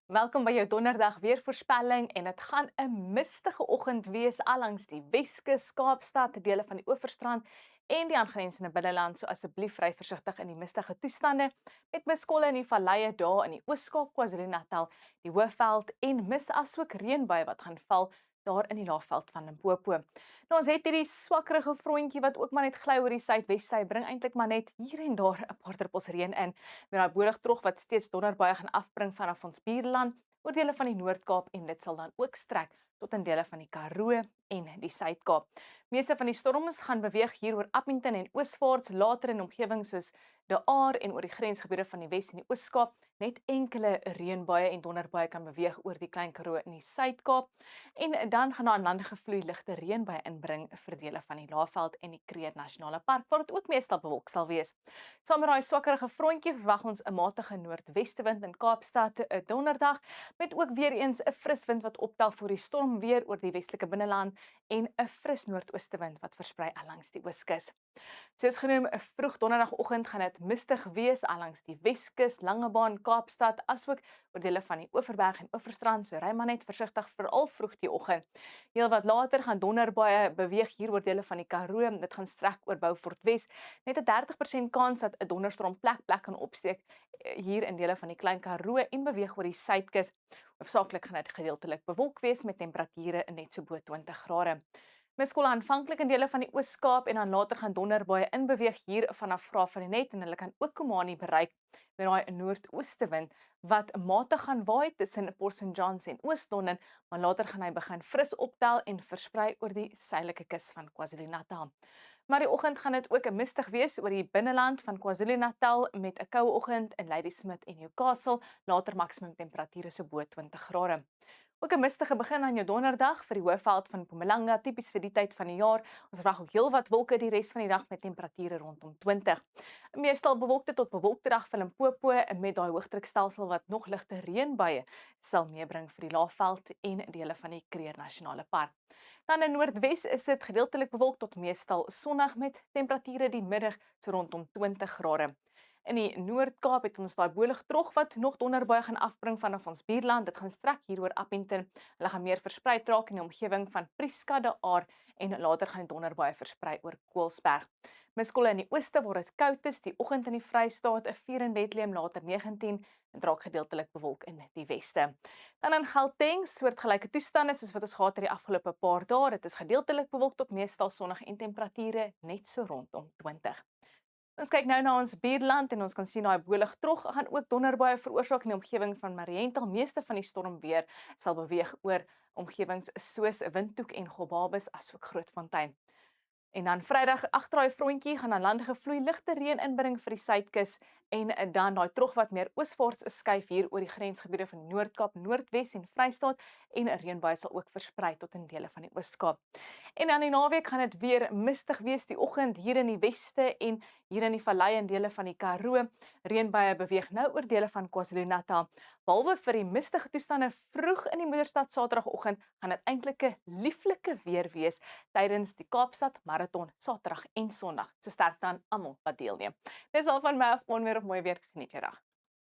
Welkom by jou donderdag weervoorspelling en dit gaan 'n mistige oggend wees allangs die Weskus, Kaapstad, dele van die Oeverstrand en die aangrensende binneland, so asseblief ry versigtig in die mistige toestande met miskolle in die valleie daar in die Oos-Kaap, KwaZulu-Natal, die Hoëveld en asook reënbuie wat gaan val daar in die Laagveld van Limpopo. Nou ons het hierdie swakkerige frontjie wat ook maar net gly oor die suidweste. Hy bring eintlik maar net hier en daar 'n paar druppels reën in met daai boordigtrog wat steeds donderbuie gaan afbring vanaf ons buurland oor dele van die Noord-Kaap en dit sal dan ook strek tot in dele van die Karoo en die Suid-Kaap. Meeste van die storms gaan beweeg hier oor Appington en ooswaarts later in omgewings soos De Aar en oor die grensgebiede van die Wes en die Oos-Kaap. Net enkele reënbuie en donderbuie kan beweeg oor die Klein Karoo in die Suid-Kaap en dan gaan daar aan lande gevloei ligte reënbuie inbring vir dele van die Laagveld en die Kruger Nasionale Park waar dit ook meestal bewolk sal wees. Saam met daai swakkerige frontjie verwag ons 'n matige noordwestewind in Kaapstad 'n donderdag met ook weer eens 'n fris wind wat optel vir die storm weer oor die westelike binneland en 'n fris noordoostewend wat versprei langs die Ooskus. Soos genoem, 'n vroeg donderdagoggend gaan dit mistig wees langs die Weskus, Langebaan, Kaapstad, asook oor dele van die Oeverberg en Oeverstrand. So ry maar net versigtig veral vroeg die oggend. Heelwat later gaan donderbuie beweeg hier oor dele van die Karoo. Dit gaan strek oor Beaufort Wes. Net 'n 30% kans dat 'n donderstorm plek kan opsteek hier in dele van die Klein Karoo en beweeg oor die Suidkus. Hoofsaaklik gaan dit gedeeltelik bewolk wees met temperature net so bo 20 grade. Miskolle aanvanklik in dele van die Oos-Kaap en dan later gaan donderbuie inbeweeg hier vanaf Graaf-Reinet en hulle kan ook Komani bereik met daai noordoostewind wat matig gaan waai tussen Port St Johns en Oos-London, maar later gaan hy begin fris optel en versprei oor die suidelike kus van KwaZulu-Natal. Maar die oggend gaan dit ook mistig wees oor die binneland van KwaZulu-Natal met 'n koue oggend in Ladysmith en Newcastle, later maksimum temperature so bo 20 grade. Ook 'n mistige begin aan jou donderdag vir die Hoëveld van Mpumalanga, tipies vir die tyd van die jaar. Ons verwag ook heelwat wolke die res van die dag met temperature rondom 20. Meestal bewolkte tot bewolkte dag vir Limpopo met daai hoëdrukstelsel wat nog ligte reënbuie sal meebring vir die Laagveld en dele van die Kruger Nasionale Park. Dan in Noordwes is dit gedeeltelik bewolk tot meestal sonnig met temperature die middag so rondom 20 grade. In die Noord-Kaap het ons daai boordigtrog wat nog donderbuie gaan afbring vanaf ons buurland. Dit gaan strek hier oor Appington. Hulle gaan meer versprei raak in die omgewing van Prieska, De Aar en later gaan die donderbuie versprei oor Koelsberg. Miskolle in die ooste waar dit koud is, die oggend in die Vrystaat 'n 4 in Bethlehem, later 19 en raak gedeeltelik bewolk in die weste. Dan in Gauteng, soortgelyke toestande soos wat ons gehad het die afgelope paar dae. Dit is gedeeltelik bewolk tot meestal sonnig en temperature net so rondom 20. Ons kyk nou na ons buurland en ons kan sien daai boordigtrog gaan ook donderbuie veroorsaak in die omgewing van Mariental. Meeste van die stormweer sal beweeg oor omgewings soos Windhoek en Gobabis asook Grootfontein. En dan Vrydag agter daai frontjie gaan aan lande gevloei ligte reën inbring vir die suidkus en dan daai trog wat meer ooswaarts skuif hier oor die grensgebiede van die Noord-Kaap, Noordwes en Vrystaat en 'n reënbuie sal ook versprei tot in dele van die Oos-Kaap. En dan die naweek gaan dit weer mistig wees die oggend hier in die weste en hier in die valleie en dele van die Karoo. Reënbuie beweeg nou oor dele van KwaZulu-Natal. Behalwe vir die mistige toestande vroeg in die Moederstad Saterdagoggend gaan dit eintlik 'n lieflike weer wees tydens die Kaapstad Marathon Saterdag en Sondag. So sterkte aan almal wat deelneem. Dis al van my af onweer of mooi weer. Geniet jou dag.